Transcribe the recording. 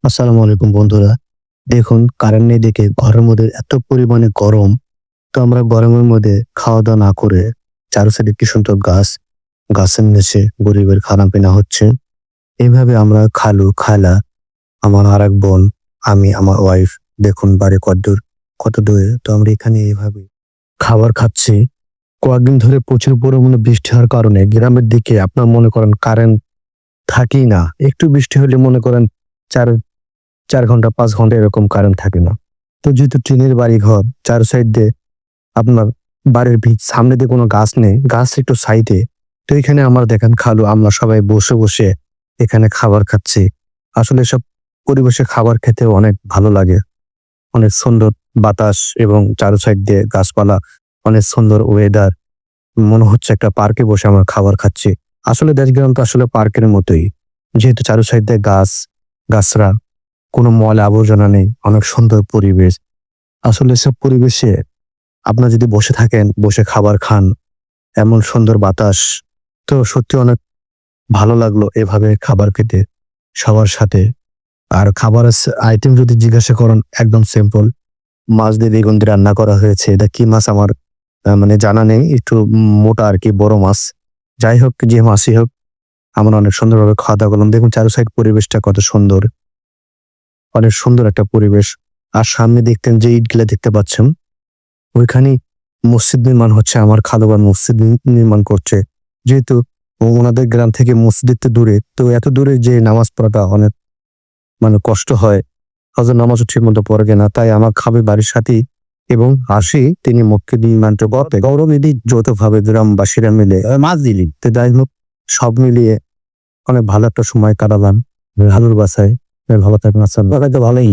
আসসালামু আলাইকুম বন্ধুরা। দেখুন কারেন্ট নেই দেখে ঘরের মধ্যে এত পরিমাণে গরম। তো আমরা গরমের মধ্যে খাওয়া-দাওয়া না করে চারো সাইডে কি সুন্দর গাছ, গাছের নিচে গরিবের খানাপিনা হচ্ছে। এভাবে আমরা খালু, খালা, আমার আরেক বোন, আমি, আমার ওয়াইফ দেখুন বাড়ি কতদূর, কত দূরে। তো আমরা এখানে এভাবে খাবার খাচ্ছি। কয়েকদিন ধরে প্রচুর পরিমাণে বৃষ্টি হওয়ার কারণে গ্রামের দিকে আপনার মনে করেন কারেন্ট থাকেই না। একটু বৃষ্টি হলে মনে করেন ৪ ৪ ঘন্টা ৫ ঘন্টা এরকম কারেন্ট থাকে না। তো যেহেতু টিনের বাড়িঘর, চার সাইড দিয়ে আপনার বাড়ির সামনে দিয়ে কোনো গাছ নেই, গাছ একটু সাইডে। তো এখানে আমার দেখেন খালু আমরা সবাই বসে, বসে এখানে খাবার খাচ্ছি। আসলে এসব পরিবেশে খাবার খেতে অনেক ভালো লাগে। অনেক সুন্দর বাতাস এবং চারো সাইড দিয়ে গাছপালা, অনেক সুন্দর ওয়েদার। মনে হচ্ছে একটা পার্কে বসে আমরা খাবার খাচ্ছি। আসলে দেশগ্রাম তো আসলে পার্কের মতোই। যেহেতু চারো সাইড দিয়ে গাছ, গাছরা, কোনো ময়লা আবর্জনা নেই। অনেক সুন্দর পরিবেশ। আসলে এসব পরিবেশে আপনারা যদি বসে থাকেন, বসে খাবার খান, এমন সুন্দর বাতাস, তো সত্যি অনেক ভালো লাগলো এভাবে খাবার খেতে সবার সাথে। আর খাবারের আইটেম যদি জিজ্ঞাসা করেন একদম সিম্পল। মাছ দিয়ে বেগুন দিয়ে রান্না করা হয়েছে। এটা কি মাছ আমার মানে জানা নেই। একটু মোটা আরকি বড় মাছ। যাই হোক যে মাছই হোক, আমরা অনেক সুন্দরভাবে খাওয়া-দাওয়া করলাম। দেখুন চারো সাইড পরিবেশটা কত সুন্দর। অনেক সুন্দর একটা পরিবেশ। আর সামনে দেখতেন যে ইটগুলা দেখতে পাচ্ছেন, ওইখানেই মসজিদ নির্মাণ হচ্ছে। আমার খালাবান মসজিদ নির্মাণ করছে। যেহেতু ওনাদের গ্রাম থেকে মসজিদ একটু দূরে, তো এত দূরে যে নামাজ পড়াটা অনেক মানে কষ্ট হয়। হজর নামাজও ঠিক মতো পড়ে না। তাই আমার খাবে বাড়ির সাথেই এবং আসি তিনি মসজিদ নির্মাণটা করতে গৌরবেদি যৌথভাবে গ্রামবাসীরা মিলে মাছ দিলি। তো যাই হোক সব মিলিয়ে অনেক ভালো একটা সময় কাটালাম। খালুর বাসায়। ভালো থাকবেন। আসসালাম। তো ভালোই